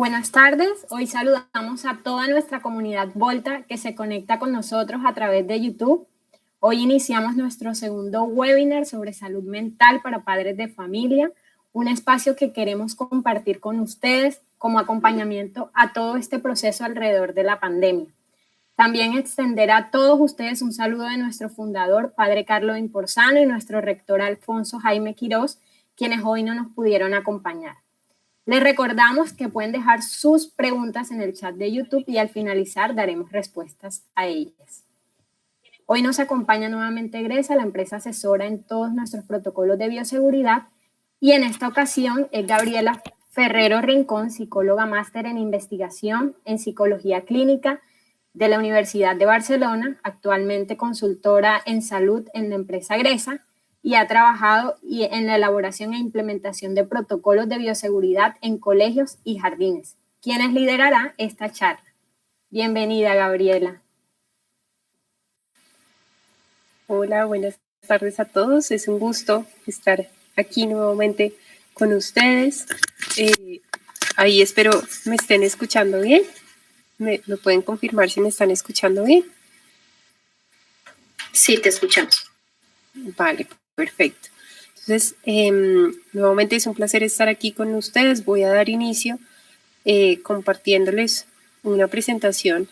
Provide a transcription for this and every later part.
Buenas tardes, hoy saludamos a toda nuestra comunidad Volta que se conecta con nosotros a través de YouTube. Hoy iniciamos nuestro segundo webinar sobre salud mental para padres de familia, un espacio que queremos compartir con ustedes como acompañamiento a todo este proceso alrededor de la pandemia. También extender a todos ustedes un saludo de nuestro fundador, Padre Carlos Imporzano, y nuestro rector Alfonso Jaime Quirós, quienes hoy no nos pudieron acompañar. Les recordamos que pueden dejar sus preguntas en el chat de YouTube y al finalizar daremos respuestas a ellas. Hoy nos acompaña nuevamente Gresa, la empresa asesora en todos nuestros protocolos de bioseguridad, y en esta ocasión es Gabriela Ferrero Rincón, psicóloga máster en investigación en psicología clínica de la Universidad de Barcelona, actualmente consultora en salud en la empresa Gresa, y ha trabajado en la elaboración e implementación de protocolos de bioseguridad en colegios y jardines, quienes liderará esta charla. Bienvenida, Gabriela. Hola, buenas tardes a todos. Es un gusto estar aquí nuevamente con ustedes. Ahí espero me estén escuchando bien. ¿Me pueden confirmar si me están escuchando bien? Sí, te escuchamos. Vale, perfecto. Entonces, nuevamente es un placer estar aquí con ustedes. Voy a dar inicio compartiéndoles una presentación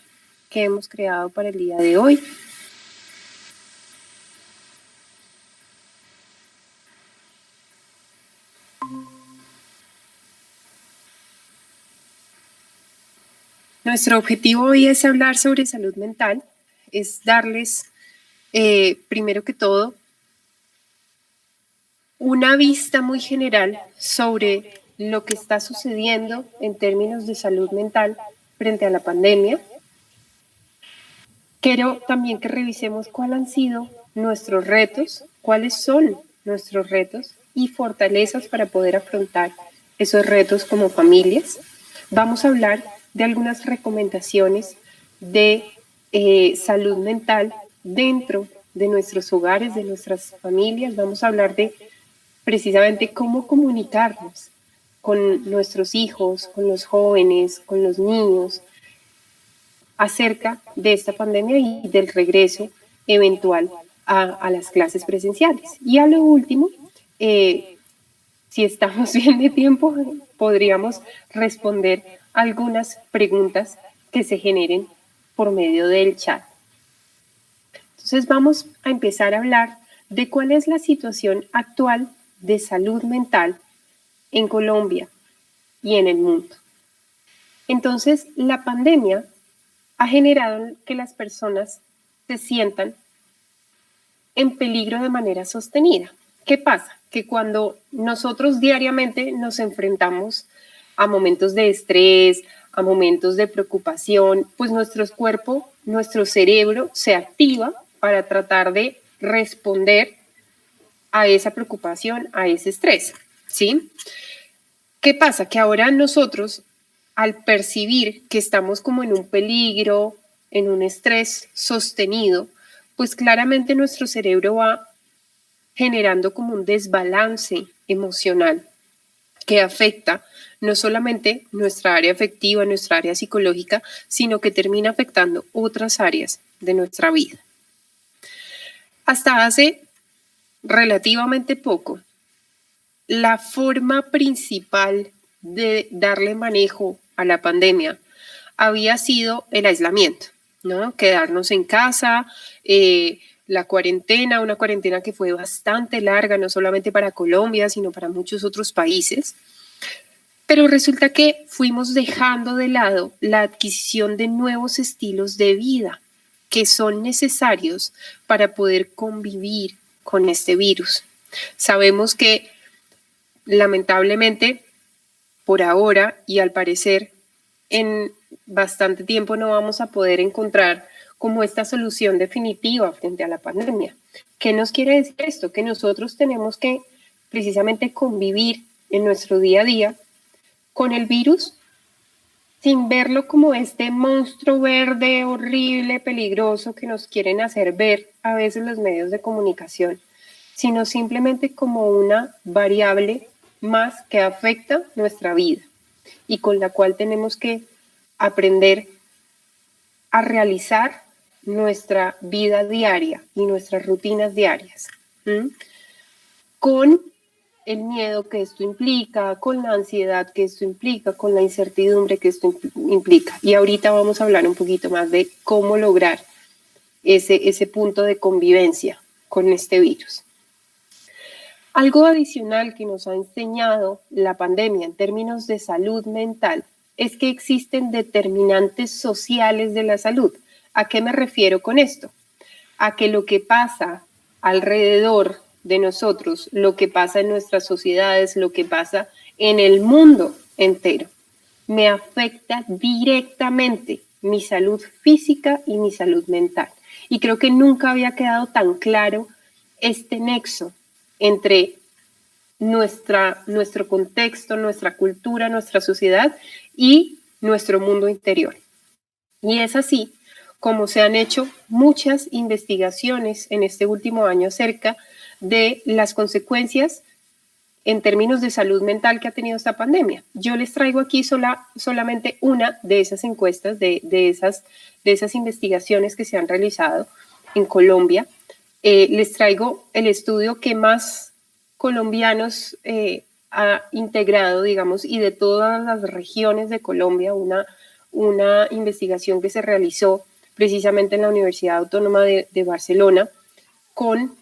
que hemos creado para el día de hoy. Nuestro objetivo hoy es hablar sobre salud mental, es darles, primero que todo, una vista muy general sobre lo que está sucediendo en términos de salud mental frente a la pandemia. Quiero también que revisemos cuáles han sido nuestros retos, cuáles son nuestros retos y fortalezas para poder afrontar esos retos como familias. Vamos a hablar de algunas recomendaciones de salud mental dentro de nuestros hogares, de nuestras familias. Vamos a hablar de precisamente cómo comunicarnos con nuestros hijos, con los jóvenes, con los niños, acerca de esta pandemia y del regreso eventual a las clases presenciales. Y a lo último, si estamos bien de tiempo, podríamos responder algunas preguntas que se generen por medio del chat. Entonces vamos a empezar a hablar de cuál es la situación actual de salud mental en Colombia y en el mundo. Entonces, la pandemia ha generado que las personas se sientan en peligro de manera sostenida. ¿Qué pasa? Que cuando nosotros diariamente nos enfrentamos a momentos de estrés, a momentos de preocupación, pues nuestro cuerpo, nuestro cerebro se activa para tratar de responder a esa preocupación, a ese estrés, ¿sí? ¿Qué pasa? Que ahora nosotros, al percibir que estamos como en un peligro, en un estrés sostenido, pues claramente nuestro cerebro va generando como un desbalance emocional que afecta no solamente nuestra área afectiva, nuestra área psicológica, sino que termina afectando otras áreas de nuestra vida. Hasta hace relativamente poco, la forma principal de darle manejo a la pandemia había sido el aislamiento, ¿no? Quedarnos en casa, la cuarentena, una cuarentena que fue bastante larga, no solamente para Colombia, sino para muchos otros países. Pero resulta que fuimos dejando de lado la adquisición de nuevos estilos de vida que son necesarios para poder convivir con este virus. Sabemos que lamentablemente por ahora y al parecer en bastante tiempo no vamos a poder encontrar como esta solución definitiva frente a la pandemia. ¿Qué nos quiere decir esto? Que nosotros tenemos que precisamente convivir en nuestro día a día con el virus sin verlo como este monstruo verde, horrible, peligroso que nos quieren hacer ver a veces los medios de comunicación, sino simplemente como una variable más que afecta nuestra vida. y con la cual tenemos que aprender a realizar nuestra vida diaria y nuestras rutinas diarias, con el miedo que esto implica, con la ansiedad que esto implica, con la incertidumbre que esto implica. Y ahorita vamos a hablar un poquito más de cómo lograr ese punto de convivencia con este virus. Algo adicional que nos ha enseñado la pandemia en términos de salud mental es que existen determinantes sociales de la salud. ¿A qué me refiero con esto? A que lo que pasa alrededor de nosotros, lo que pasa en nuestras sociedades, lo que pasa en el mundo entero, me afecta directamente mi salud física y mi salud mental. Y creo que nunca había quedado tan claro este nexo entre nuestro contexto, nuestra cultura, nuestra sociedad y nuestro mundo interior. Y es así como se han hecho muchas investigaciones en este último año acerca de las consecuencias en términos de salud mental que ha tenido esta pandemia. Yo les traigo aquí solamente una de esas encuestas, de esas investigaciones que se han realizado en Colombia. Les traigo el estudio que más colombianos ha integrado, digamos, y de todas las regiones de Colombia, una investigación que se realizó precisamente en la Universidad Autónoma de Barcelona con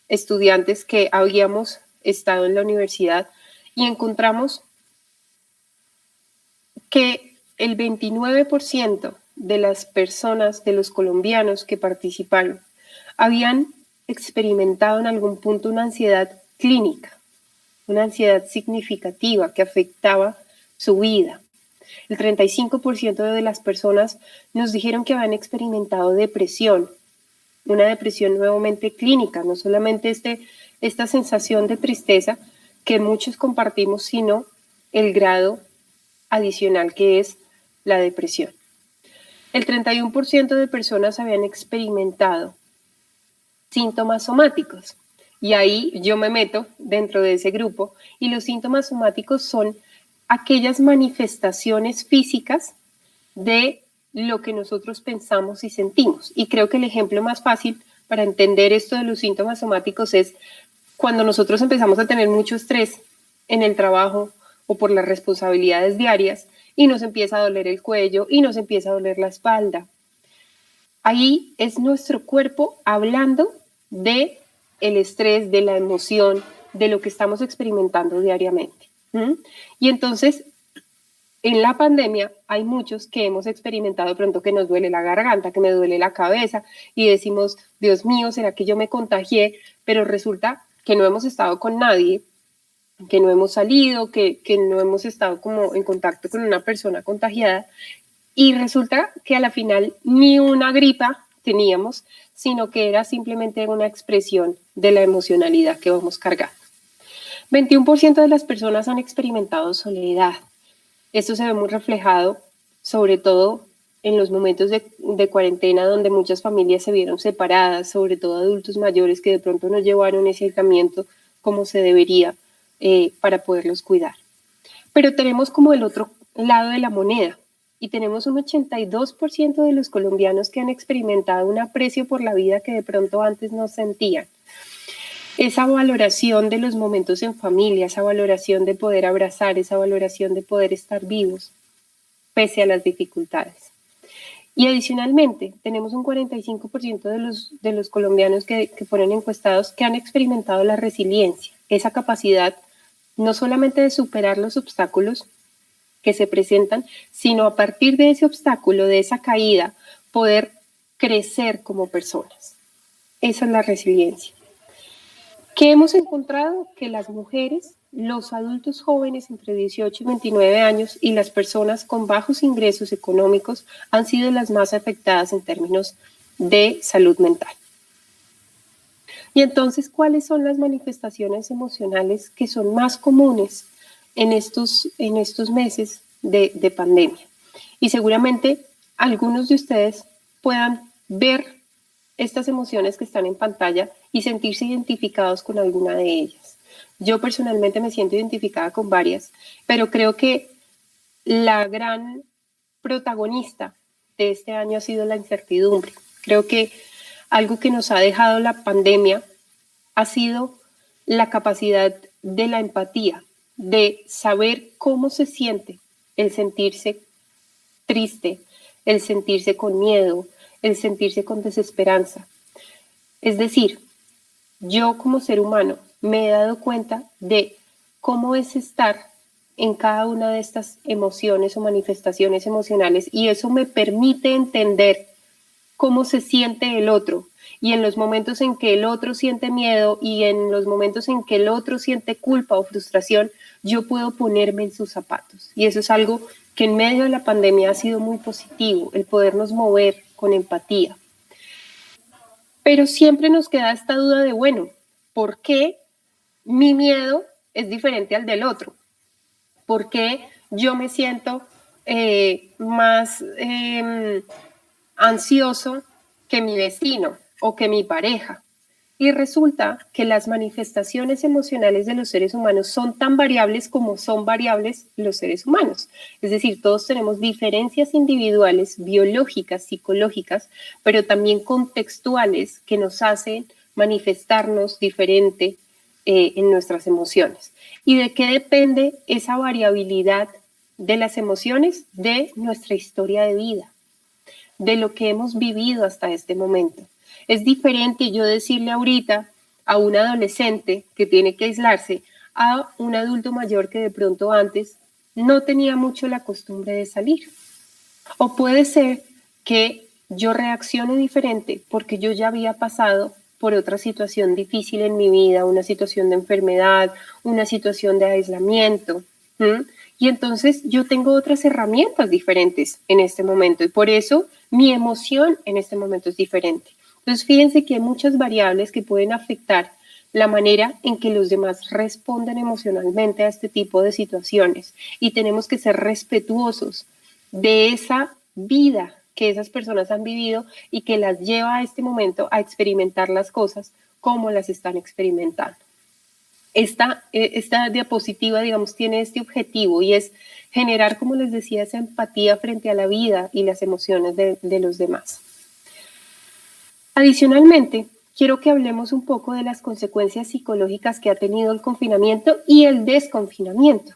estudiantes que habíamos estado en la universidad, y encontramos que el 29% de las personas, de los colombianos que participaron, habían experimentado en algún punto una ansiedad clínica, una ansiedad significativa que afectaba su vida. El 35% de las personas nos dijeron que habían experimentado depresión, una depresión nuevamente clínica, no solamente esta sensación de tristeza que muchos compartimos, sino el grado adicional que es la depresión. El 31% de personas habían experimentado síntomas somáticos, y ahí yo me meto dentro de ese grupo, y los síntomas somáticos son aquellas manifestaciones físicas de lo que nosotros pensamos y sentimos. Y creo que el ejemplo más fácil para entender esto de los síntomas somáticos es cuando nosotros empezamos a tener mucho estrés en el trabajo o por las responsabilidades diarias y nos empieza a doler el cuello y nos empieza a doler la espalda. Ahí es nuestro cuerpo hablando de el estrés, de la emoción, de lo que estamos experimentando diariamente. Y entonces, en la pandemia hay muchos que hemos experimentado de pronto que nos duele la garganta, que me duele la cabeza y decimos, Dios mío, ¿será que yo me contagié? Pero resulta que no hemos estado con nadie, que no hemos salido, que no hemos estado como en contacto con una persona contagiada, y resulta que a la final ni una gripa teníamos, sino que era simplemente una expresión de la emocionalidad que vamos cargando. 21% de las personas han experimentado soledad. Esto se ve muy reflejado, sobre todo en los momentos de cuarentena, donde muchas familias se vieron separadas, sobre todo adultos mayores que de pronto no llevaron ese aislamiento como se debería para poderlos cuidar. Pero tenemos como el otro lado de la moneda, y tenemos un 82% de los colombianos que han experimentado un aprecio por la vida que de pronto antes no sentían. Esa valoración de los momentos en familia, esa valoración de poder abrazar, esa valoración de poder estar vivos, pese a las dificultades. Y adicionalmente, tenemos un 45% de los colombianos que fueron encuestados que han experimentado la resiliencia, esa capacidad no solamente de superar los obstáculos que se presentan, sino a partir de ese obstáculo, de esa caída, poder crecer como personas. Esa es la resiliencia. ¿Qué hemos encontrado? Que las mujeres, los adultos jóvenes entre 18 y 29 años y las personas con bajos ingresos económicos han sido las más afectadas en términos de salud mental. Y entonces, ¿cuáles son las manifestaciones emocionales que son más comunes en estos meses de pandemia? Y seguramente algunos de ustedes puedan ver estas emociones que están en pantalla y sentirse identificados con alguna de ellas. Yo personalmente me siento identificada con varias, pero creo que la gran protagonista de este año ha sido la incertidumbre. Creo que algo que nos ha dejado la pandemia ha sido la capacidad de la empatía, de saber cómo se siente el sentirse triste, el sentirse con miedo, el sentirse con desesperanza. Es decir, yo como ser humano me he dado cuenta de cómo es estar en cada una de estas emociones o manifestaciones emocionales, y eso me permite entender cómo se siente el otro, y en los momentos en que el otro siente miedo y en los momentos en que el otro siente culpa o frustración, yo puedo ponerme en sus zapatos. Y eso es algo que en medio de la pandemia ha sido muy positivo, el podernos mover con empatía. Pero siempre nos queda esta duda de, bueno, ¿por qué mi miedo es diferente al del otro? ¿Por qué yo me siento más ansioso que mi vecino o que mi pareja? Y resulta que las manifestaciones emocionales de los seres humanos son tan variables como son variables los seres humanos. Es decir, todos tenemos diferencias individuales, biológicas, psicológicas, pero también contextuales que nos hacen manifestarnos diferente en nuestras emociones. ¿Y de qué depende esa variabilidad de las emociones? De nuestra historia de vida, de lo que hemos vivido hasta este momento. Es diferente yo decirle ahorita a un adolescente que tiene que aislarse a un adulto mayor que de pronto antes no tenía mucho la costumbre de salir. O puede ser que yo reaccione diferente porque yo ya había pasado por otra situación difícil en mi vida, una situación de enfermedad, una situación de aislamiento. Y entonces yo tengo otras herramientas diferentes en este momento, y por eso mi emoción en este momento es diferente. Entonces fíjense que hay muchas variables que pueden afectar la manera en que los demás responden emocionalmente a este tipo de situaciones, y tenemos que ser respetuosos de esa vida que esas personas han vivido y que las lleva a este momento a experimentar las cosas como las están experimentando. Esta diapositiva, digamos, tiene este objetivo, y es generar, como les decía, esa empatía frente a la vida y las emociones de los demás. Adicionalmente, quiero que hablemos un poco de las consecuencias psicológicas que ha tenido el confinamiento y el desconfinamiento.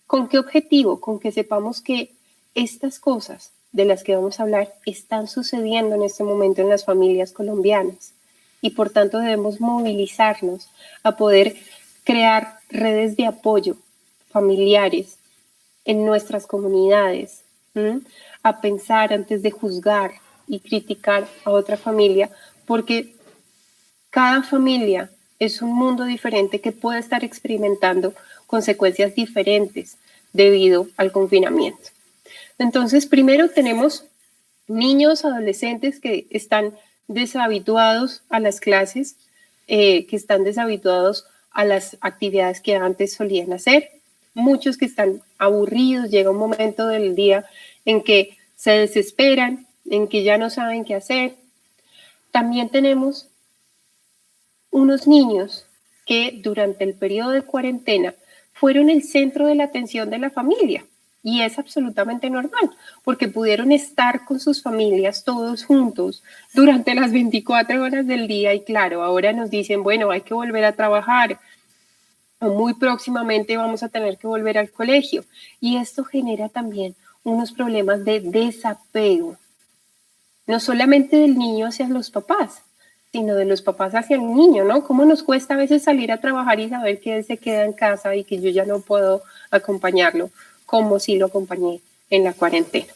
¿Con qué objetivo? Con que sepamos que estas cosas de las que vamos a hablar están sucediendo en este momento en las familias colombianas, y por tanto debemos movilizarnos a poder crear redes de apoyo familiares en nuestras comunidades, a pensar antes de juzgar y criticar a otra familia, porque cada familia es un mundo diferente que puede estar experimentando consecuencias diferentes debido al confinamiento. Entonces, primero tenemos niños, adolescentes que están deshabituados a las clases, que están deshabituados a las actividades que antes solían hacer. Muchos que están aburridos, llega un momento del día en que se desesperan, en que ya no saben qué hacer. También tenemos unos niños que durante el periodo de cuarentena fueron el centro de la atención de la familia. Y es absolutamente normal, porque pudieron estar con sus familias todos juntos durante las 24 horas del día, y claro, ahora nos dicen, bueno, hay que volver a trabajar, o muy próximamente vamos a tener que volver al colegio. Y esto genera también unos problemas de desapego, no solamente del niño hacia los papás, sino de los papás hacia el niño, ¿no? Cómo nos cuesta a veces salir a trabajar y saber que él se queda en casa y que yo ya no puedo acompañarlo como si lo acompañé en la cuarentena.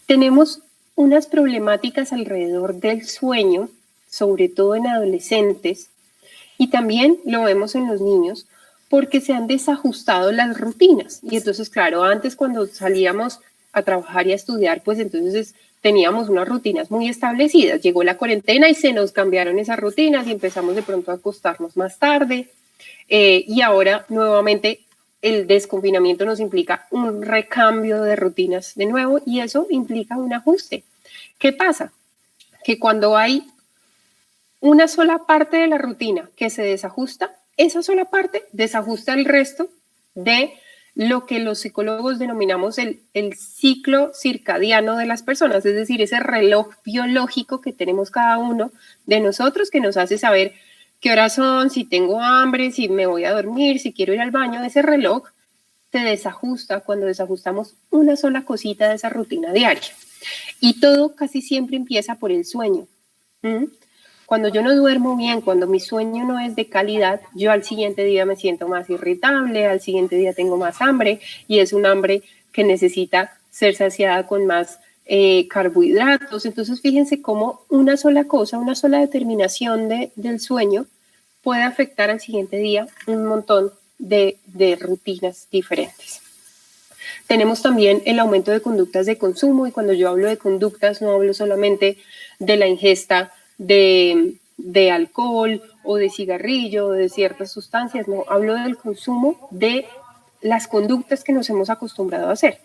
Tenemos unas problemáticas alrededor del sueño, sobre todo en adolescentes, y también lo vemos en los niños, porque se han desajustado las rutinas. Y entonces, claro, antes cuando salíamos a trabajar y a estudiar, pues entonces teníamos unas rutinas muy establecidas. Llegó la cuarentena y se nos cambiaron esas rutinas y empezamos de pronto a acostarnos más tarde. Y ahora nuevamente el desconfinamiento nos implica un recambio de rutinas de nuevo, y eso implica un ajuste. ¿Qué pasa? Que cuando hay una sola parte de la rutina que se desajusta, esa sola parte desajusta el resto de lo que los psicólogos denominamos el ciclo circadiano de las personas, es decir, ese reloj biológico que tenemos cada uno de nosotros que nos hace saber qué horas son, si tengo hambre, si me voy a dormir, si quiero ir al baño. Ese reloj se desajusta cuando desajustamos una sola cosita de esa rutina diaria. Y todo casi siempre empieza por el sueño. Cuando yo no duermo bien, cuando mi sueño no es de calidad, yo al siguiente día me siento más irritable, al siguiente día tengo más hambre y es un hambre que necesita ser saciada con más carbohidratos. Entonces fíjense cómo una sola cosa, una sola determinación del sueño puede afectar al siguiente día un montón de rutinas diferentes. Tenemos también el aumento de conductas de consumo, y cuando yo hablo de conductas no hablo solamente de la ingesta de alcohol o de cigarrillo o de ciertas sustancias, no, hablo del consumo de las conductas que nos hemos acostumbrado a hacer.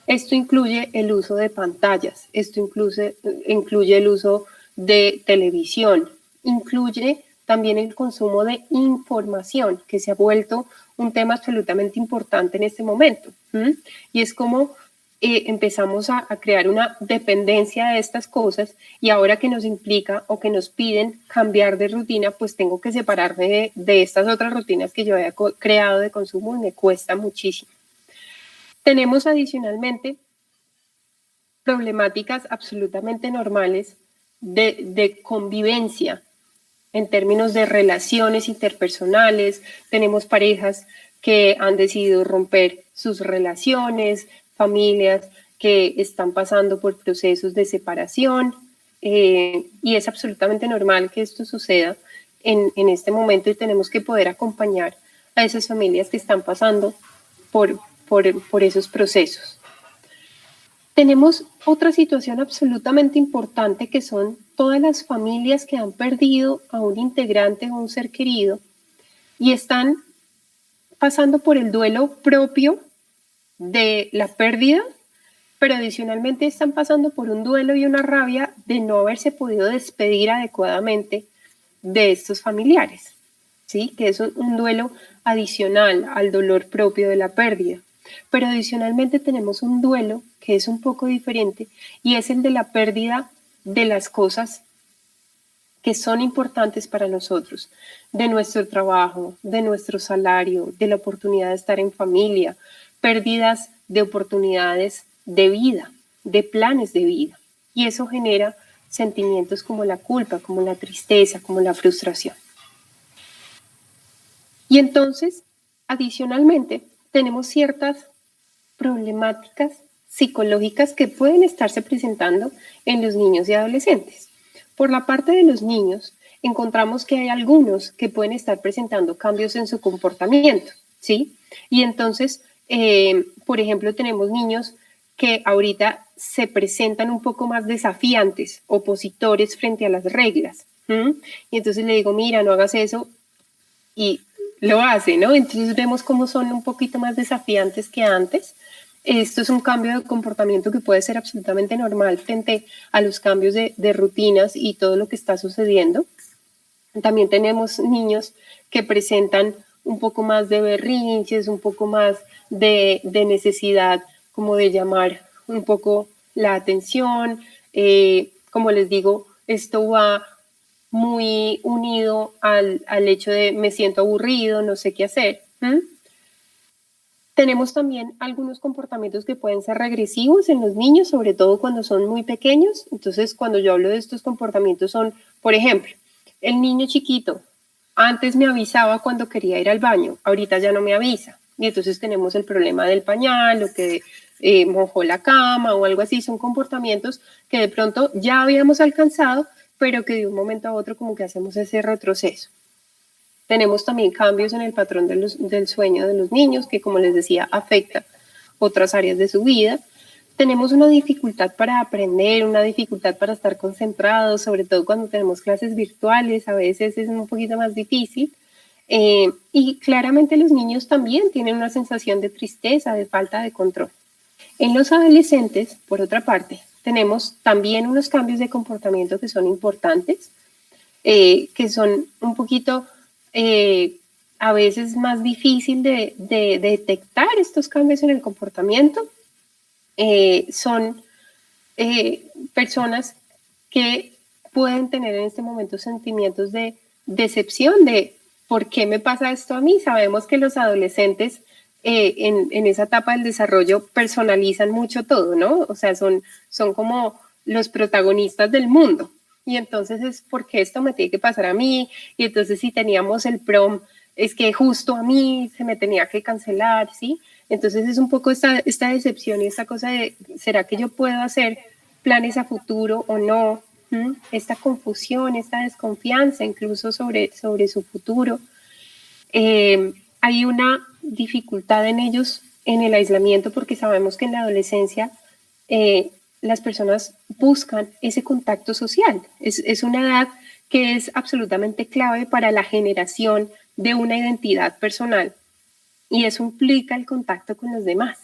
Esto incluye el uso de pantallas, esto incluye el uso de televisión, incluye también el consumo de información, que se ha vuelto un tema absolutamente importante en este momento. Y es como empezamos a crear una dependencia de estas cosas, y ahora que nos implica o que nos piden cambiar de rutina, pues tengo que separarme de estas otras rutinas que yo había creado de consumo y me cuesta muchísimo. Tenemos adicionalmente problemáticas absolutamente normales de convivencia en términos de relaciones interpersonales. Tenemos parejas que han decidido romper sus relaciones, familias que están pasando por procesos de separación, y es absolutamente normal que esto suceda en este momento, y tenemos que poder acompañar a esas familias que están pasando por esos procesos. Tenemos otra situación absolutamente importante, que son todas las familias que han perdido a un integrante o un ser querido y están pasando por el duelo propio de la pérdida, pero adicionalmente están pasando por un duelo y una rabia de no haberse podido despedir adecuadamente de estos familiares, ¿sí? Que es un duelo adicional al dolor propio de la pérdida. Pero adicionalmente tenemos un duelo que es un poco diferente, y es el de la pérdida de las cosas que son importantes para nosotros, de nuestro trabajo, de nuestro salario, de la oportunidad de estar en familia, pérdidas de oportunidades de vida, de planes de vida. Y eso genera sentimientos como la culpa, como la tristeza, como la frustración. Y entonces, adicionalmente, tenemos ciertas problemáticas psicológicas que pueden estarse presentando en los niños y adolescentes. Por la parte de los niños, encontramos que hay algunos que pueden estar presentando cambios en su comportamiento, ¿sí? Y entonces, por ejemplo, tenemos niños que ahorita se presentan un poco más desafiantes, opositores frente a las reglas. Y entonces le digo, mira, no hagas eso, y lo hace, ¿no? Entonces vemos cómo son un poquito más desafiantes que antes. Esto es un cambio de comportamiento que puede ser absolutamente normal frente a los cambios de rutinas y todo lo que está sucediendo. También tenemos niños que presentan un poco más de berrinches, un poco más de necesidad como de llamar un poco la atención. Como les digo, esto va muy unido al hecho de me siento aburrido, no sé qué hacer. Tenemos también algunos comportamientos que pueden ser regresivos en los niños, sobre todo cuando son muy pequeños. Entonces, cuando yo hablo de estos comportamientos son, por ejemplo, el niño chiquito antes me avisaba cuando quería ir al baño, ahorita ya no me avisa. Y entonces tenemos el problema del pañal, o que mojó la cama o algo así. Son comportamientos que de pronto ya habíamos alcanzado, pero que de un momento a otro como que hacemos ese retroceso. Tenemos también cambios en el patrón del sueño de los niños, que, como les decía, afecta otras áreas de su vida. Tenemos una dificultad para aprender, una dificultad para estar concentrados, sobre todo cuando tenemos clases virtuales, a veces es un poquito más difícil. Y claramente los niños también tienen una sensación de tristeza, de falta de control. En los adolescentes, por otra parte, tenemos también unos cambios de comportamiento que son importantes, que son un poquito a veces más difícil de detectar estos cambios en el comportamiento son personas que pueden tener en este momento sentimientos de decepción, de ¿por qué me pasa esto a mí? Sabemos que los adolescentes en esa etapa del desarrollo personalizan mucho todo, ¿no? O sea, son como los protagonistas del mundo. Y entonces es ¿por qué esto me tiene que pasar a mí? Y entonces si teníamos el prom, es que justo a mí se me tenía que cancelar, ¿sí? Entonces es un poco esta decepción y esta cosa de ¿será que yo puedo hacer planes a futuro o no? Esta confusión, esta desconfianza incluso sobre su futuro. Hay una dificultad en ellos en el aislamiento porque sabemos que en la adolescencia las personas buscan ese contacto social. Es una edad que es absolutamente clave para la generación de una identidad personal y eso implica el contacto con los demás.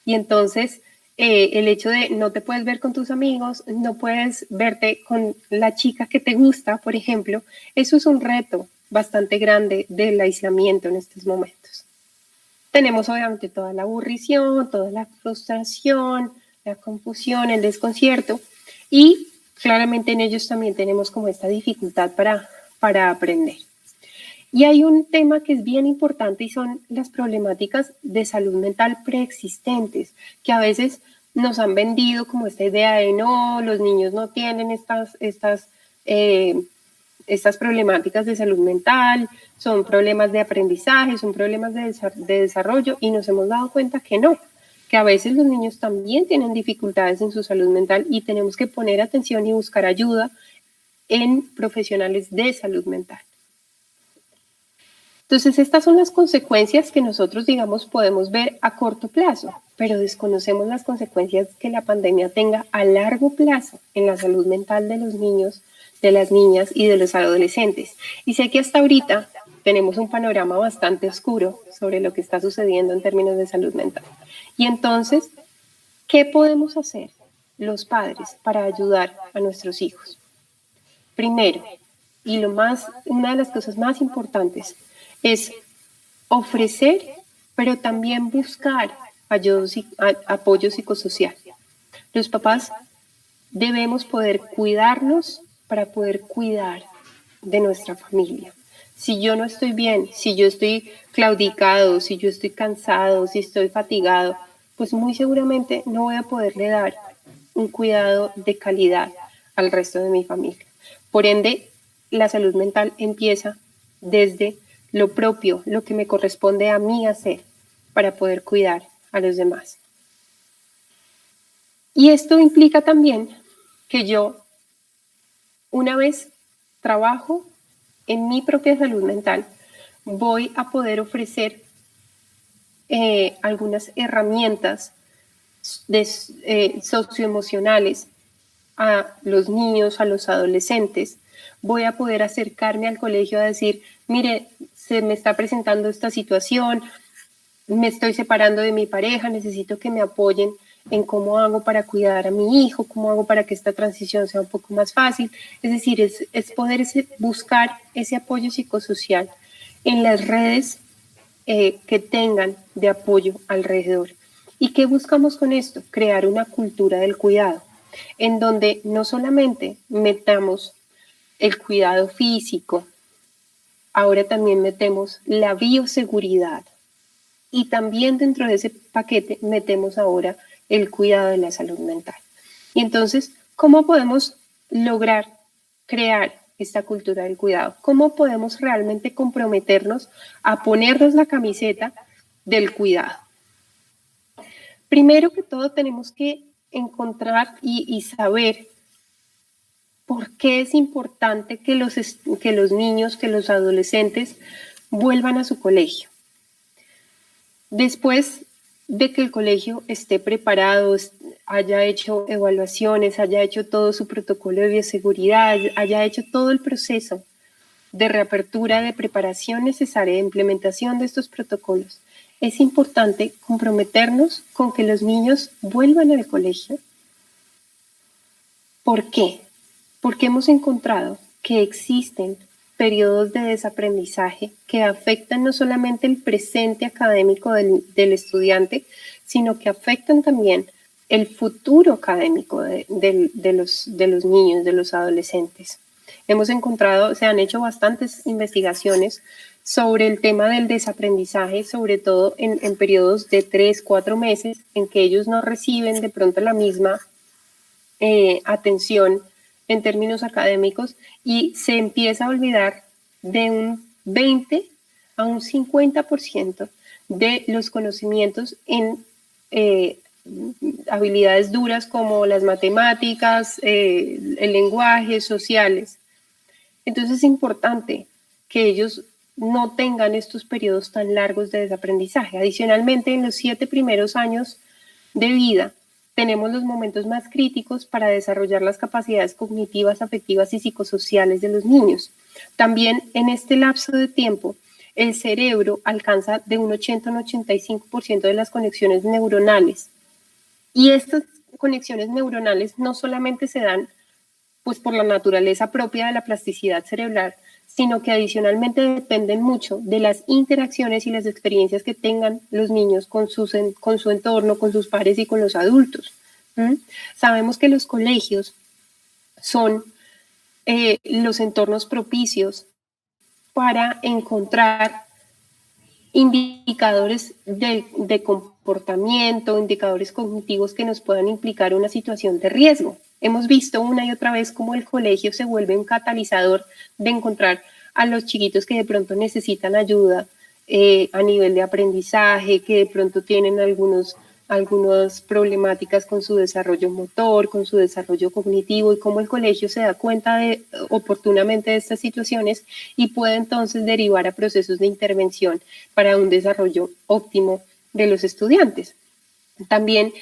Y entonces el hecho de no te puedes ver con tus amigos, no puedes verte con la chica que te gusta, por ejemplo, eso es un reto bastante grande del aislamiento en estos momentos. Tenemos obviamente toda la aburrición, toda la frustración, la confusión, el desconcierto y claramente en ellos también tenemos como esta dificultad para aprender. Y hay un tema que es bien importante y son las problemáticas de salud mental preexistentes, que a veces nos han vendido como esta idea de no, los niños no tienen estas problemáticas de salud mental, son problemas de aprendizaje, son problemas de desarrollo y nos hemos dado cuenta que no, que a veces los niños también tienen dificultades en su salud mental y tenemos que poner atención y buscar ayuda en profesionales de salud mental. Entonces, estas son las consecuencias que nosotros, digamos, podemos ver a corto plazo, pero desconocemos las consecuencias que la pandemia tenga a largo plazo en la salud mental de los niños, de las niñas y de los adolescentes. Y sé que hasta ahorita tenemos un panorama bastante oscuro sobre lo que está sucediendo en términos de salud mental. Y entonces, ¿qué podemos hacer los padres para ayudar a nuestros hijos? Primero, y una de las cosas más importantes, es ofrecer, pero también buscar apoyo psicosocial. Los papás debemos poder cuidarnos para poder cuidar de nuestra familia. Si yo no estoy bien, si yo estoy claudicado, si yo estoy cansado, si estoy fatigado, pues muy seguramente no voy a poderle dar un cuidado de calidad al resto de mi familia. Por ende, la salud mental empieza desde lo propio, lo que me corresponde a mí hacer para poder cuidar a los demás. Y esto implica también que yo, una vez trabajo en mi propia salud mental, voy a poder ofrecer algunas herramientas socioemocionales a los niños, a los adolescentes. Voy a poder acercarme al colegio a decir, mire, se me está presentando esta situación, me estoy separando de mi pareja, necesito que me apoyen en cómo hago para cuidar a mi hijo, cómo hago para que esta transición sea un poco más fácil. Es decir, es poder buscar ese apoyo psicosocial en las redes que tengan de apoyo alrededor. ¿Y qué buscamos con esto? Crear una cultura del cuidado, en donde no solamente metamos el cuidado físico, ahora también metemos la bioseguridad y también dentro de ese paquete metemos ahora el cuidado de la salud mental. Y entonces, ¿cómo podemos lograr crear esta cultura del cuidado? ¿Cómo podemos realmente comprometernos a ponernos la camiseta del cuidado? Primero que todo, tenemos que encontrar y saber por qué es importante que los niños, que los adolescentes vuelvan a su colegio. Después de que el colegio esté preparado, haya hecho evaluaciones, haya hecho todo su protocolo de bioseguridad, haya hecho todo el proceso de reapertura, de preparación necesaria, de implementación de estos protocolos, es importante comprometernos con que los niños vuelvan al colegio. ¿Por qué? Porque hemos encontrado que existen periodos de desaprendizaje que afectan no solamente el presente académico del estudiante, sino que afectan también el futuro académico de los niños, de los adolescentes. Hemos encontrado, se han hecho bastantes investigaciones sobre el tema del desaprendizaje, sobre todo en periodos de 3, 4 meses, en que ellos no reciben de pronto la misma atención en términos académicos y se empieza a olvidar de un 20 a un 50% de los conocimientos en habilidades duras como las matemáticas, el lenguaje, sociales. Entonces es importante que ellos no tengan estos periodos tan largos de desaprendizaje. Adicionalmente, en los 7 primeros años de vida, tenemos los momentos más críticos para desarrollar las capacidades cognitivas, afectivas y psicosociales de los niños. También en este lapso de tiempo, el cerebro alcanza de un 80 a un 85% de las conexiones neuronales. Y estas conexiones neuronales no solamente se dan pues, por la naturaleza propia de la plasticidad cerebral, sino que adicionalmente dependen mucho de las interacciones y las experiencias que tengan los niños con su entorno, con sus pares y con los adultos. Sabemos que los colegios son los entornos propicios para encontrar indicadores de comportamiento, indicadores cognitivos que nos puedan implicar una situación de riesgo. Hemos visto una y otra vez cómo el colegio se vuelve un catalizador de encontrar a los chiquitos que de pronto necesitan ayuda a nivel de aprendizaje, que de pronto tienen algunas problemáticas con su desarrollo motor, con su desarrollo cognitivo, y cómo el colegio se da cuenta oportunamente de estas situaciones y puede entonces derivar a procesos de intervención para un desarrollo óptimo de los estudiantes. También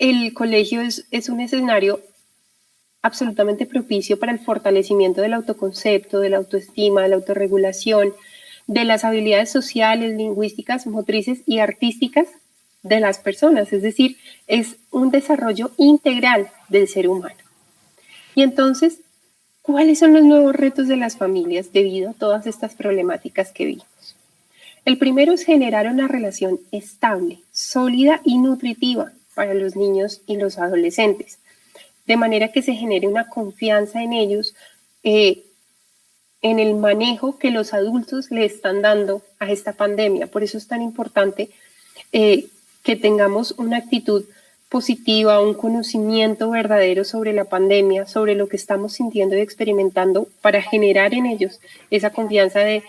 el colegio es un escenario absolutamente propicio para el fortalecimiento del autoconcepto, de la autoestima, de la autorregulación, de las habilidades sociales, lingüísticas, motrices y artísticas de las personas. Es decir, es un desarrollo integral del ser humano. Y entonces, ¿cuáles son los nuevos retos de las familias debido a todas estas problemáticas que vimos? El primero es generar una relación estable, sólida y nutritiva para los niños y los adolescentes, de manera que se genere una confianza en ellos, en el manejo que los adultos le están dando a esta pandemia. Por eso es tan importante que tengamos una actitud positiva, un conocimiento verdadero sobre la pandemia, sobre lo que estamos sintiendo y experimentando, para generar en ellos esa confianza de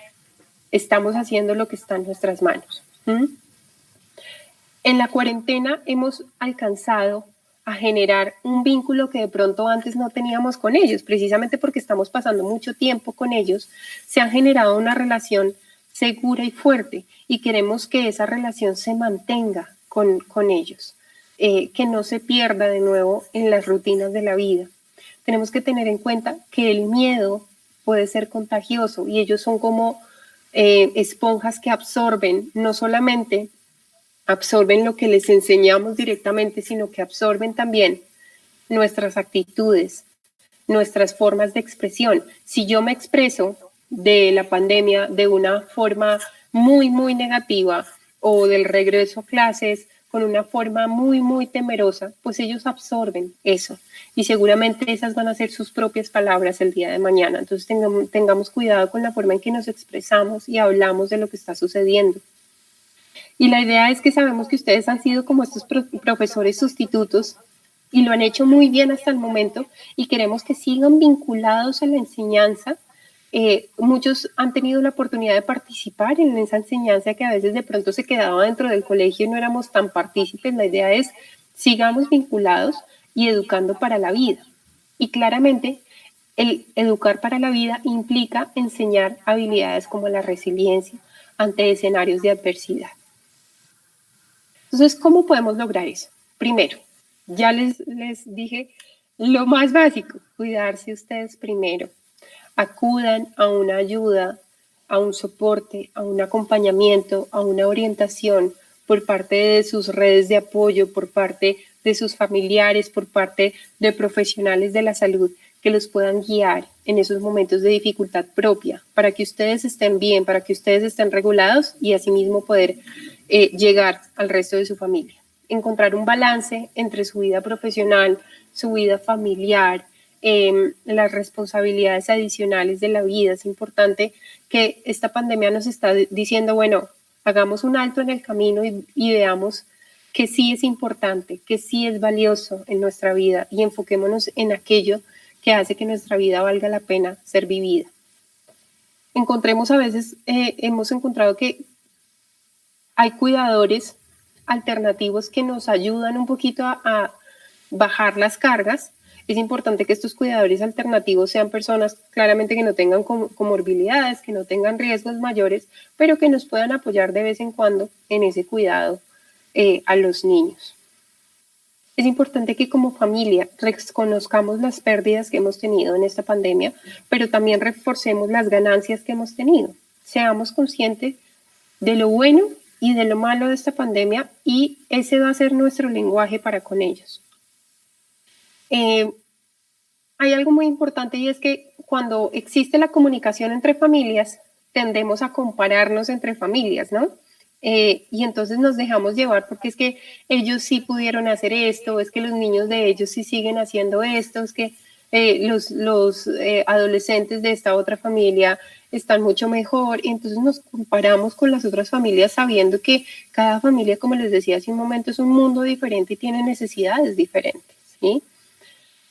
estamos haciendo lo que está en nuestras manos. En la cuarentena hemos alcanzado a generar un vínculo que de pronto antes no teníamos con ellos, precisamente porque estamos pasando mucho tiempo con ellos. Se ha generado una relación segura y fuerte y queremos que esa relación se mantenga con ellos, que no se pierda de nuevo en las rutinas de la vida. Tenemos que tener en cuenta que el miedo puede ser contagioso y ellos son como esponjas que absorben, no solamente absorben lo que les enseñamos directamente, sino que absorben también nuestras actitudes, nuestras formas de expresión. Si yo me expreso de la pandemia de una forma muy, muy negativa o del regreso a clases con una forma muy, muy temerosa, pues ellos absorben eso y seguramente esas van a ser sus propias palabras el día de mañana. Entonces tengamos cuidado con la forma en que nos expresamos y hablamos de lo que está sucediendo. Y la idea es que sabemos que ustedes han sido como estos profesores sustitutos y lo han hecho muy bien hasta el momento y queremos que sigan vinculados a la enseñanza. Muchos han tenido la oportunidad de participar en esa enseñanza que a veces de pronto se quedaba dentro del colegio y no éramos tan partícipes. La idea es sigamos vinculados y educando para la vida. Y claramente el educar para la vida implica enseñar habilidades como la resiliencia ante escenarios de adversidad. Entonces, ¿cómo podemos lograr eso? Primero, ya les dije lo más básico, cuidarse ustedes primero. Acudan a una ayuda, a un soporte, a un acompañamiento, a una orientación por parte de sus redes de apoyo, por parte de sus familiares, por parte de profesionales de la salud que los puedan guiar en esos momentos de dificultad propia, para que ustedes estén bien, para que ustedes estén regulados y asimismo poder llegar al resto de su familia. Encontrar un balance entre su vida profesional, su vida familiar, las responsabilidades adicionales de la vida. Es importante que esta pandemia nos está diciendo, bueno, hagamos un alto en el camino y veamos que sí es importante, que sí es valioso en nuestra vida y enfoquémonos en aquello que hace que nuestra vida valga la pena ser vivida. Encontremos a veces, hemos encontrado que hay cuidadores alternativos que nos ayudan un poquito a bajar las cargas. Es importante que estos cuidadores alternativos sean personas claramente que no tengan comorbilidades, que no tengan riesgos mayores, pero que nos puedan apoyar de vez en cuando en ese cuidado a los niños. Es importante que como familia reconozcamos las pérdidas que hemos tenido en esta pandemia, pero también reforcemos las ganancias que hemos tenido. Seamos conscientes de lo bueno y de lo malo de esta pandemia y ese va a ser nuestro lenguaje para con ellos. Hay algo muy importante y es que cuando existe la comunicación entre familias, tendemos a compararnos entre familias, ¿no? Y entonces nos dejamos llevar porque es que ellos sí pudieron hacer esto, es que los niños de ellos sí siguen haciendo esto, es que los adolescentes de esta otra familia están mucho mejor, y entonces nos comparamos con las otras familias sabiendo que cada familia, como les decía hace un momento, es un mundo diferente y tiene necesidades diferentes, ¿sí?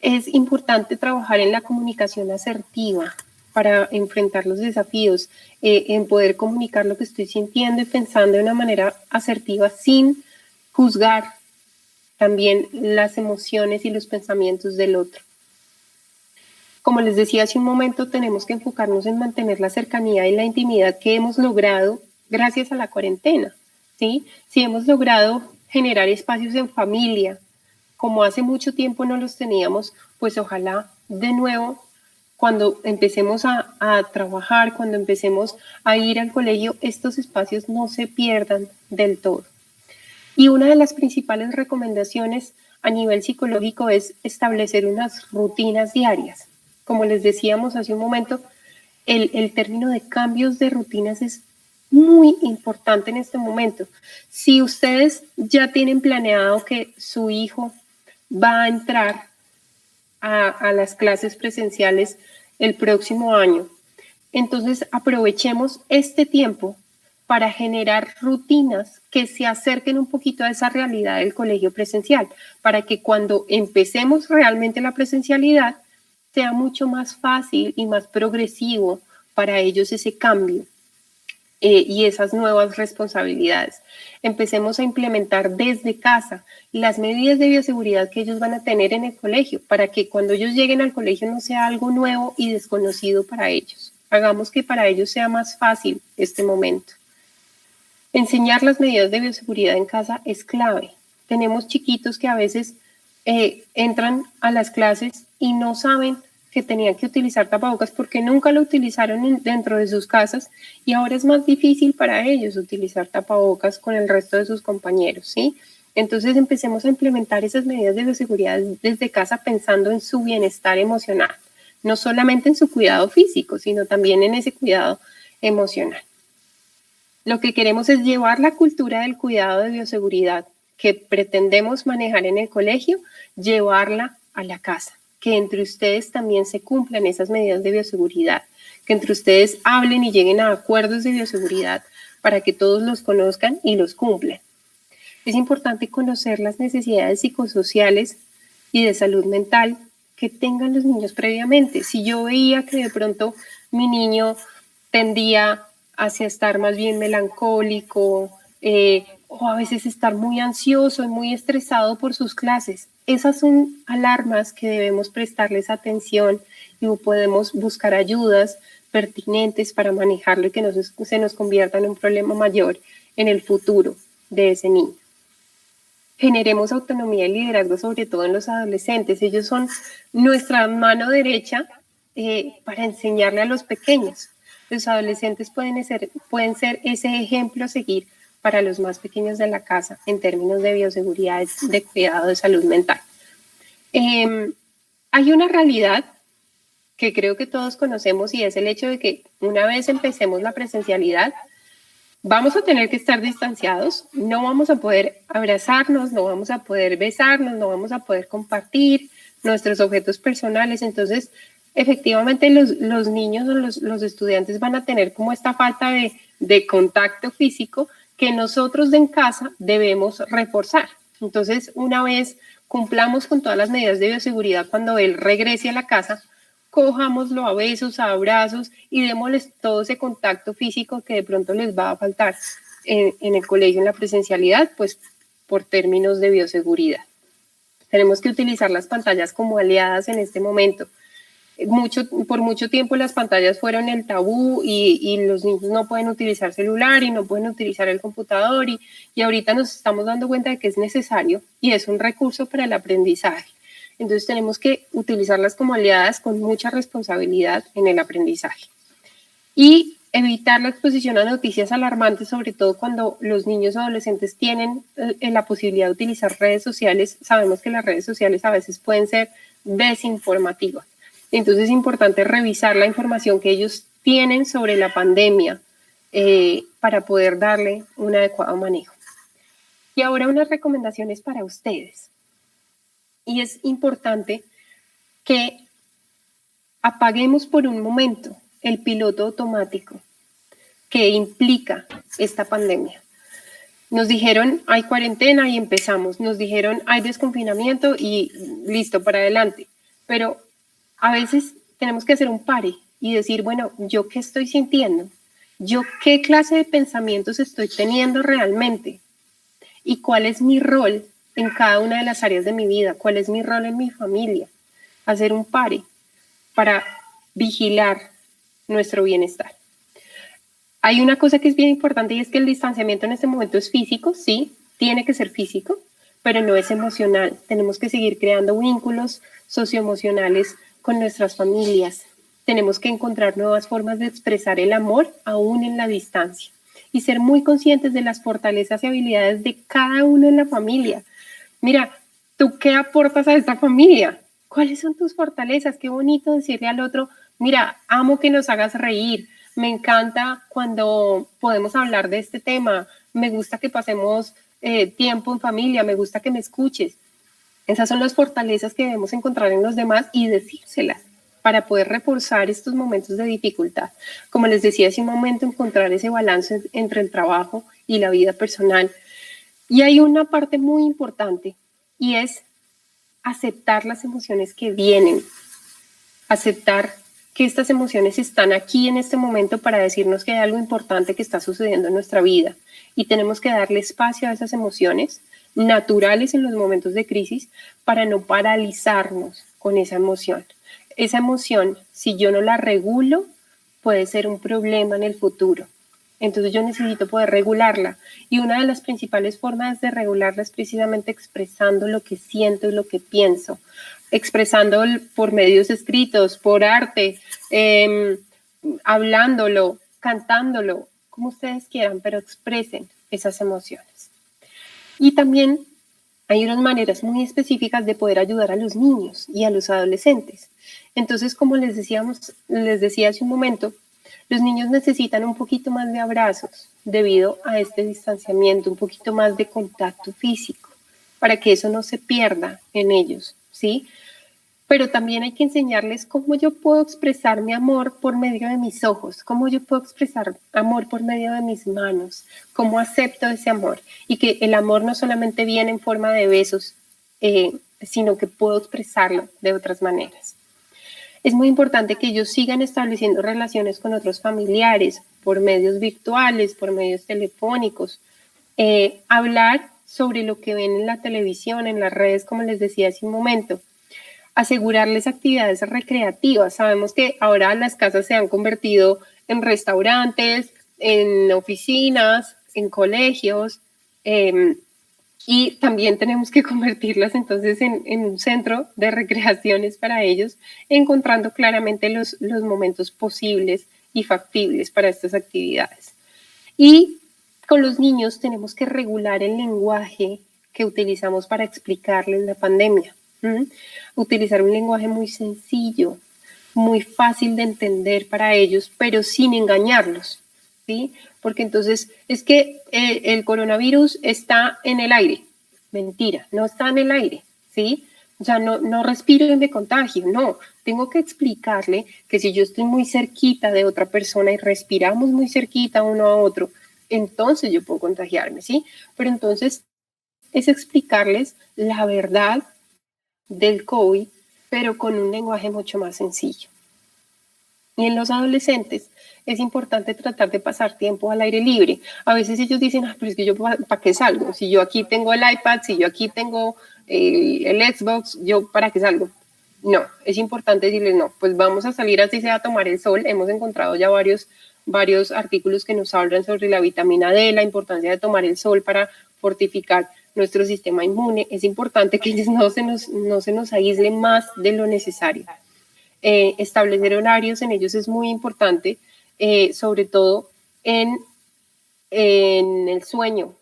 Es importante trabajar en la comunicación asertiva para enfrentar los desafíos, en poder comunicar lo que estoy sintiendo y pensando de una manera asertiva sin juzgar también las emociones y los pensamientos del otro. Como les decía hace un momento, tenemos que enfocarnos en mantener la cercanía y la intimidad que hemos logrado gracias a la cuarentena, ¿sí? Si hemos logrado generar espacios en familia, como hace mucho tiempo no los teníamos, pues ojalá de nuevo cuando empecemos a trabajar, cuando empecemos a ir al colegio, estos espacios no se pierdan del todo. Y una de las principales recomendaciones a nivel psicológico es establecer unas rutinas diarias. Como les decíamos hace un momento, el término de cambios de rutinas es muy importante en este momento. Si ustedes ya tienen planeado que su hijo va a entrar a las clases presenciales el próximo año, entonces aprovechemos este tiempo para generar rutinas que se acerquen un poquito a esa realidad del colegio presencial, para que cuando empecemos realmente la presencialidad sea mucho más fácil y más progresivo para ellos ese cambio y esas nuevas responsabilidades. Empecemos a implementar desde casa las medidas de bioseguridad que ellos van a tener en el colegio, para que cuando ellos lleguen al colegio no sea algo nuevo y desconocido para ellos. Hagamos que para ellos sea más fácil este momento. Enseñar las medidas de bioseguridad en casa es clave. Tenemos chiquitos que a veces entran a las clases y no saben que tenían que utilizar tapabocas porque nunca lo utilizaron dentro de sus casas y ahora es más difícil para ellos utilizar tapabocas con el resto de sus compañeros, ¿sí? Entonces empecemos a implementar esas medidas de bioseguridad desde casa pensando en su bienestar emocional, no solamente en su cuidado físico, sino también en ese cuidado emocional. Lo que queremos es llevar la cultura del cuidado de bioseguridad que pretendemos manejar en el colegio, llevarla a la casa. Que entre ustedes también se cumplan esas medidas de bioseguridad, que entre ustedes hablen y lleguen a acuerdos de bioseguridad para que todos los conozcan y los cumplan. Es importante conocer las necesidades psicosociales y de salud mental que tengan los niños previamente. Si yo veía que de pronto mi niño tendía hacia estar más bien melancólico, o a veces estar muy ansioso y muy estresado por sus clases. Esas son alarmas que debemos prestarles atención y podemos buscar ayudas pertinentes para manejarlo y que no se nos convierta en un problema mayor en el futuro de ese niño. Generemos autonomía y liderazgo, sobre todo en los adolescentes. Ellos son nuestra mano derecha para enseñarle a los pequeños. Los adolescentes pueden ser ese ejemplo a seguir para los más pequeños de la casa en términos de bioseguridad, de cuidado de salud mental. Hay una realidad que creo que todos conocemos, y es el hecho de que una vez empecemos la presencialidad, vamos a tener que estar distanciados, no vamos a poder abrazarnos, no vamos a poder besarnos, no vamos a poder compartir nuestros objetos personales. Entonces, efectivamente, los niños o los estudiantes van a tener como esta falta de contacto físico que nosotros en casa debemos reforzar. Entonces, una vez cumplamos con todas las medidas de bioseguridad, cuando él regrese a la casa, cojámoslo a besos, a abrazos y démosles todo ese contacto físico que de pronto les va a faltar en el colegio, en la presencialidad, pues por términos de bioseguridad. Tenemos que utilizar las pantallas como aliadas en este momento. Por mucho tiempo las pantallas fueron el tabú y los niños no pueden utilizar celular y no pueden utilizar el computador y ahorita nos estamos dando cuenta de que es necesario y es un recurso para el aprendizaje. Entonces tenemos que utilizarlas como aliadas con mucha responsabilidad en el aprendizaje. Y evitar la exposición a noticias alarmantes, sobre todo cuando los niños o adolescentes tienen la posibilidad de utilizar redes sociales. Sabemos que las redes sociales a veces pueden ser desinformativas. Entonces es importante revisar la información que ellos tienen sobre la pandemia para poder darle un adecuado manejo. Y ahora unas recomendaciones para ustedes. Y es importante que apaguemos por un momento el piloto automático que implica esta pandemia. Nos dijeron hay cuarentena y empezamos. Nos dijeron hay desconfinamiento y listo, para adelante. Pero a veces tenemos que hacer un pare y decir, bueno, ¿yo qué estoy sintiendo? ¿Yo qué clase de pensamientos estoy teniendo realmente? ¿Y cuál es mi rol en cada una de las áreas de mi vida? ¿Cuál es mi rol en mi familia? Hacer un pare para vigilar nuestro bienestar. Hay una cosa que es bien importante y es que el distanciamiento en este momento es físico, sí, tiene que ser físico, pero no es emocional. Tenemos que seguir creando vínculos socioemocionales con nuestras familias. Tenemos que encontrar nuevas formas de expresar el amor aún en la distancia y ser muy conscientes de las fortalezas y habilidades de cada uno en la familia. Mira, ¿tú qué aportas a esta familia? ¿Cuáles son tus fortalezas? Qué bonito decirle al otro, mira, amo que nos hagas reír, me encanta cuando podemos hablar de este tema, me gusta que pasemos tiempo en familia, me gusta que me escuches. Esas son las fortalezas que debemos encontrar en los demás y decírselas para poder reforzar estos momentos de dificultad. Como les decía hace un momento, encontrar ese balance entre el trabajo y la vida personal. Y hay una parte muy importante y es aceptar las emociones que vienen, aceptar que estas emociones están aquí en este momento para decirnos que hay algo importante que está sucediendo en nuestra vida y tenemos que darle espacio a esas emociones naturales en los momentos de crisis para no paralizarnos con esa emoción. Esa emoción, si yo no la regulo, puede ser un problema en el futuro. Entonces yo necesito poder regularla y una de las principales formas de regularla es precisamente expresando lo que siento y lo que pienso, expresando por medios escritos, por arte, hablándolo, cantándolo, como ustedes quieran, pero expresen esas emociones. Y también hay unas maneras muy específicas de poder ayudar a los niños y a los adolescentes. Entonces, como les decía hace un momento, los niños necesitan un poquito más de abrazos debido a este distanciamiento, un poquito más de contacto físico, para que eso no se pierda en ellos, ¿sí? Pero también hay que enseñarles cómo yo puedo expresar mi amor por medio de mis ojos, cómo yo puedo expresar amor por medio de mis manos, cómo acepto ese amor y que el amor no solamente viene en forma de besos, sino que puedo expresarlo de otras maneras. Es muy importante que ellos sigan estableciendo relaciones con otros familiares por medios virtuales, por medios telefónicos, hablar sobre lo que ven en la televisión, en las redes, como les decía hace un momento. Asegurarles actividades recreativas. Sabemos que ahora las casas se han convertido en restaurantes, en oficinas, en colegios, y también tenemos que convertirlas entonces en un centro de recreaciones para ellos, encontrando claramente los momentos posibles y factibles para estas actividades. Y con los niños tenemos que regular el lenguaje que utilizamos para explicarles la pandemia. Utilizar un lenguaje muy sencillo, muy fácil de entender para ellos, pero sin engañarlos, ¿sí? Porque entonces es que el coronavirus está en el aire. Mentira, no está en el aire, ¿sí? O sea, no respiro y me contagio, no. Tengo que explicarle que si yo estoy muy cerquita de otra persona y respiramos muy cerquita uno a otro, entonces yo puedo contagiarme, ¿sí? Pero entonces es explicarles la verdad del COVID, pero con un lenguaje mucho más sencillo. Y en los adolescentes es importante tratar de pasar tiempo al aire libre. A veces ellos dicen, pero es que yo ¿para qué salgo? Si yo aquí tengo el iPad, si yo aquí tengo el Xbox, ¿yo para qué salgo? No, es importante decirles, no, pues vamos a salir así sea a tomar el sol. Hemos encontrado ya varios artículos que nos hablan sobre la vitamina D, la importancia de tomar el sol para fortificar nuestro sistema inmune. Es importante que ellos no se nos aíslen más de lo necesario. Establecer horarios en ellos es muy importante, sobre todo en el sueño.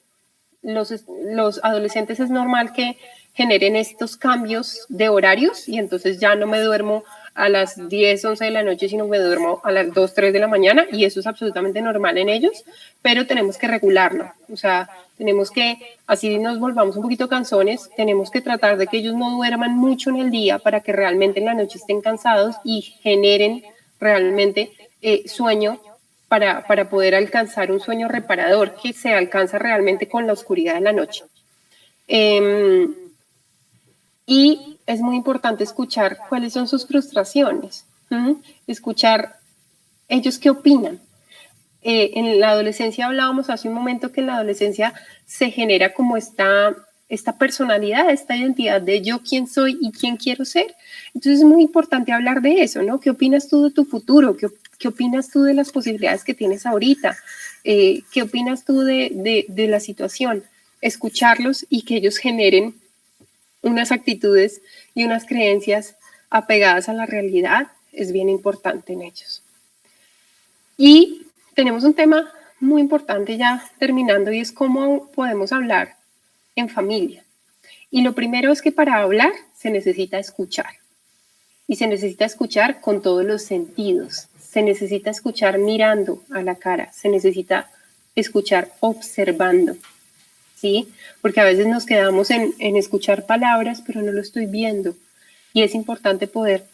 Los adolescentes es normal que generen estos cambios de horarios y entonces ya no me duermo a las 10, 11 de la noche, sino me duermo a las 2, 3 de la mañana y eso es absolutamente normal en ellos, pero tenemos que regularlo. O sea, tenemos que, así nos volvamos un poquito cansones, tenemos que tratar de que ellos no duerman mucho en el día para que realmente en la noche estén cansados y generen realmente sueño para poder alcanzar un sueño reparador que se alcanza realmente con la oscuridad de la noche. Y es muy importante escuchar cuáles son sus frustraciones, escuchar ellos qué opinan. En la adolescencia hablábamos hace un momento que en la adolescencia se genera como esta personalidad, esta identidad de yo quién soy y quién quiero ser. Entonces es muy importante hablar de eso, ¿no? ¿Qué opinas tú de tu futuro? ¿Qué opinas tú de las posibilidades que tienes ahorita? ¿Qué opinas tú de la situación? Escucharlos y que ellos generen unas actitudes y unas creencias apegadas a la realidad es bien importante en ellos. Y tenemos un tema muy importante ya terminando y es cómo podemos hablar en familia. Y lo primero es que para hablar se necesita escuchar. Y se necesita escuchar con todos los sentidos. Se necesita escuchar mirando a la cara. Se necesita escuchar observando. ¿Sí? Porque a veces nos quedamos en escuchar palabras, pero no lo estoy viendo. Y es importante poder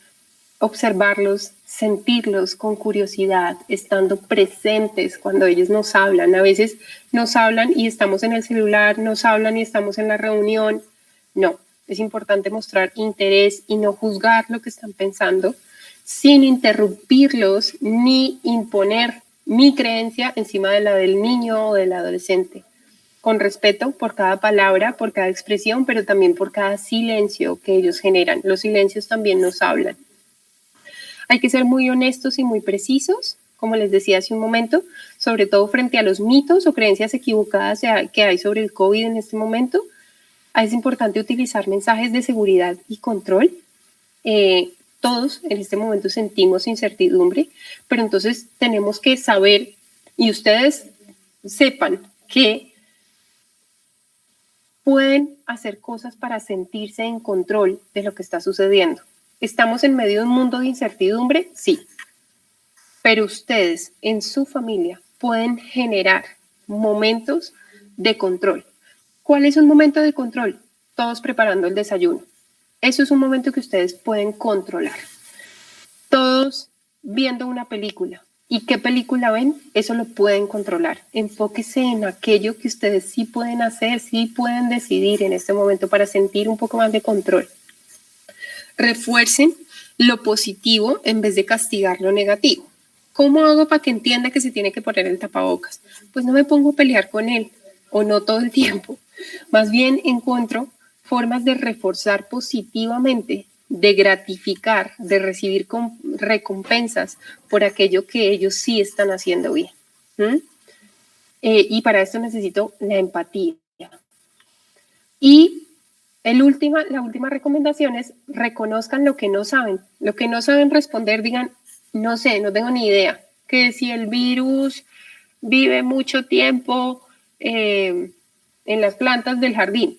observarlos, sentirlos con curiosidad, estando presentes cuando ellos nos hablan. A veces nos hablan y estamos en el celular, nos hablan y estamos en la reunión. No, es importante mostrar interés y no juzgar lo que están pensando sin interrumpirlos ni imponer mi creencia encima de la del niño o del adolescente. Con respeto por cada palabra, por cada expresión, pero también por cada silencio que ellos generan. Los silencios también nos hablan. Hay que ser muy honestos y muy precisos, como les decía hace un momento, sobre todo frente a los mitos o creencias equivocadas que hay sobre el COVID en este momento. Es importante utilizar mensajes de seguridad y control. Todos en este momento sentimos incertidumbre, pero entonces tenemos que saber, y ustedes sepan que pueden hacer cosas para sentirse en control de lo que está sucediendo. ¿Estamos en medio de un mundo de incertidumbre? Sí. Pero ustedes en su familia pueden generar momentos de control. ¿Cuál es un momento de control? Todos preparando el desayuno. Eso es un momento que ustedes pueden controlar. Todos viendo una película. ¿Y qué película ven? Eso lo pueden controlar. Enfóquese en aquello que ustedes sí pueden hacer, sí pueden decidir en este momento para sentir un poco más de control. Refuercen lo positivo en vez de castigar lo negativo. ¿Cómo hago para que entienda que se tiene que poner el tapabocas? Pues no me pongo a pelear con él, o no todo el tiempo. Más bien encuentro formas de reforzar positivamente, de gratificar, de recibir recompensas por aquello que ellos sí están haciendo bien. Y para esto necesito la empatía. Y la última recomendación es reconozcan lo que no saben. Lo que no saben responder, digan, no sé, no tengo ni idea. Que si el virus vive mucho tiempo en las plantas del jardín.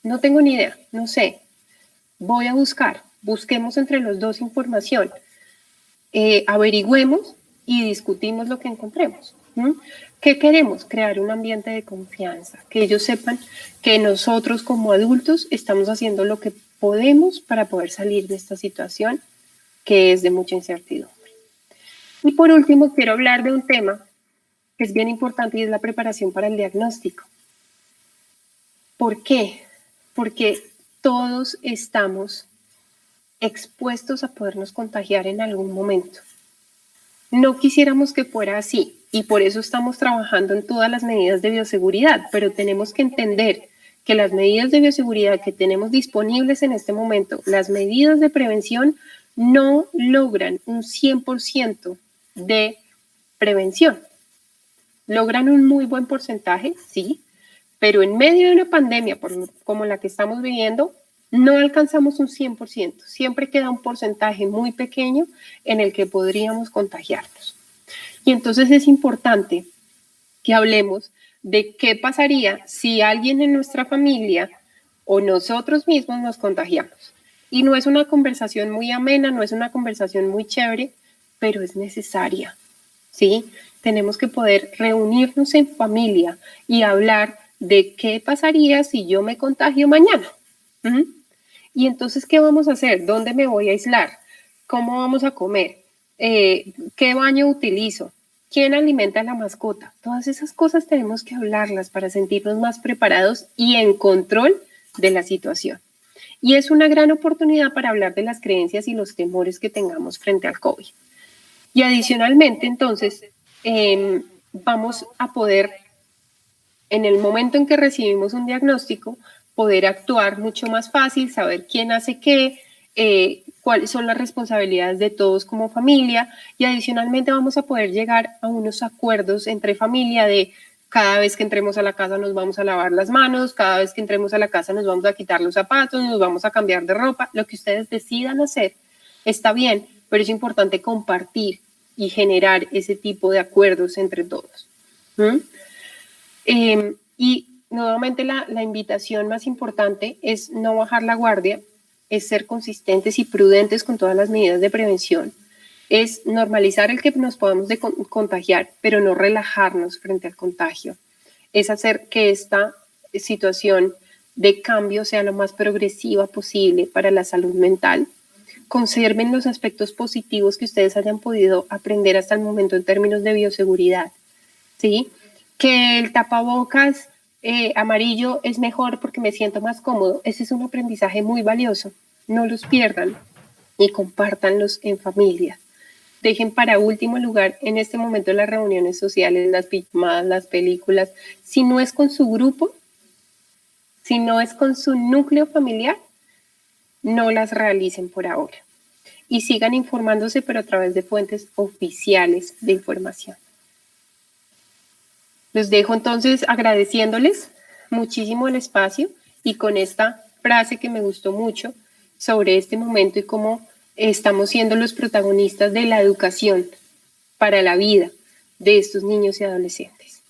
No tengo ni idea, no sé. Voy a buscar. Busquemos entre los dos información. averigüemos y discutimos lo que encontremos. ¿Qué queremos? Crear un ambiente de confianza, que ellos sepan que nosotros como adultos estamos haciendo lo que podemos para poder salir de esta situación que es de mucha incertidumbre. Y por último, quiero hablar de un tema que es bien importante y es la preparación para el diagnóstico. ¿Por qué? Porque todos estamos expuestos a podernos contagiar en algún momento. No quisiéramos que fuera así y por eso estamos trabajando en todas las medidas de bioseguridad, pero tenemos que entender que las medidas de bioseguridad que tenemos disponibles en este momento, las medidas de prevención, no logran un 100% de prevención. Logran un muy buen porcentaje, sí, pero en medio de una pandemia como la que estamos viviendo, no alcanzamos un 100%. Siempre queda un porcentaje muy pequeño en el que podríamos contagiarnos. Y entonces es importante que hablemos de qué pasaría si alguien en nuestra familia o nosotros mismos nos contagiamos. Y no es una conversación muy amena, no es una conversación muy chévere, pero es necesaria, ¿sí? Tenemos que poder reunirnos en familia y hablar de qué pasaría si yo me contagio mañana. Y entonces, ¿qué vamos a hacer? ¿Dónde me voy a aislar? ¿Cómo vamos a comer? ¿Qué baño utilizo? ¿Quién alimenta a la mascota? Todas esas cosas tenemos que hablarlas para sentirnos más preparados y en control de la situación. Y es una gran oportunidad para hablar de las creencias y los temores que tengamos frente al COVID. Y adicionalmente, entonces, vamos a poder, en el momento en que recibimos un diagnóstico, poder actuar mucho más fácil, saber quién hace qué, cuáles son las responsabilidades de todos como familia y adicionalmente vamos a poder llegar a unos acuerdos entre familia de cada vez que entremos a la casa nos vamos a lavar las manos, cada vez que entremos a la casa nos vamos a quitar los zapatos, nos vamos a cambiar de ropa, lo que ustedes decidan hacer está bien, pero es importante compartir y generar ese tipo de acuerdos entre todos. Y nuevamente la invitación más importante es no bajar la guardia, es ser consistentes y prudentes con todas las medidas de prevención, es normalizar el que nos podamos contagiar, pero no relajarnos frente al contagio, es hacer que esta situación de cambio sea lo más progresiva posible para la salud mental. Conserven los aspectos positivos que ustedes hayan podido aprender hasta el momento en términos de bioseguridad, ¿sí? Que el tapabocas amarillo es mejor porque me siento más cómodo. Ese es un aprendizaje muy valioso. No los pierdan y compártanlos en familia. Dejen para último lugar en este momento las reuniones sociales, las pijamadas, las películas. Si no es con su grupo, si no es con su núcleo familiar, no las realicen por ahora. Y sigan informándose, pero a través de fuentes oficiales de información. Los dejo entonces agradeciéndoles muchísimo el espacio y con esta frase que me gustó mucho sobre este momento y cómo estamos siendo los protagonistas de la educación para la vida de estos niños y adolescentes.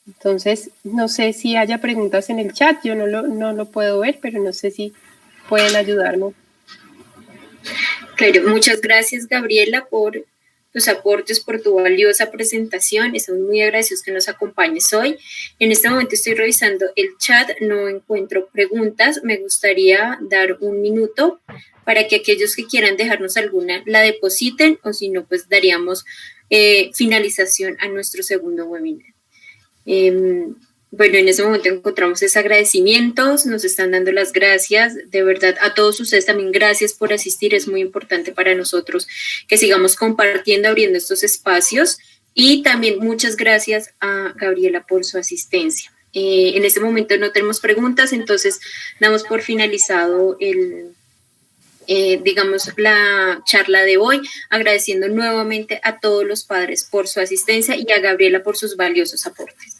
Entonces, no sé si haya preguntas en el chat, yo no lo puedo ver, pero no sé si pueden ayudarme. Claro, muchas gracias, Gabriela, por tus aportes, por tu valiosa presentación. Estamos muy agradecidos que nos acompañes hoy. En este momento estoy revisando el chat, no encuentro preguntas. Me gustaría dar un minuto para que aquellos que quieran dejarnos alguna la depositen o si no, pues daríamos finalización a nuestro segundo webinar. Bueno, en ese momento encontramos esos agradecimientos, nos están dando las gracias, de verdad a todos ustedes también gracias por asistir, es muy importante para nosotros que sigamos compartiendo, abriendo estos espacios y también muchas gracias a Gabriela por su asistencia. En este momento no tenemos preguntas, entonces damos por finalizado digamos, la charla de hoy, agradeciendo nuevamente a todos los padres por su asistencia y a Gabriela por sus valiosos aportes.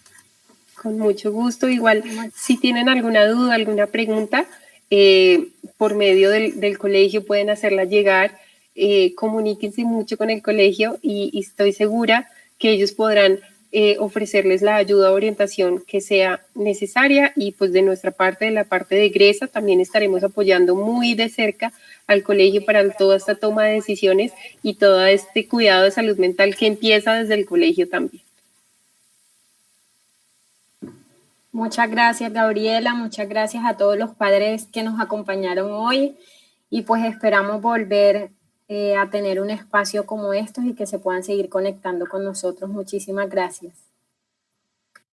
Con mucho gusto. Igual, si tienen alguna duda, alguna pregunta, por medio del colegio pueden hacerla llegar. Comuníquense mucho con el colegio y estoy segura que ellos podrán ofrecerles la ayuda o orientación que sea necesaria, y pues de nuestra parte, de la parte de Gresa, también estaremos apoyando muy de cerca al colegio para toda esta toma de decisiones y todo este cuidado de salud mental que empieza desde el colegio también. Muchas gracias, Gabriela, muchas gracias a todos los padres que nos acompañaron hoy, y pues esperamos volver a tener un espacio como estos y que se puedan seguir conectando con nosotros. Muchísimas gracias.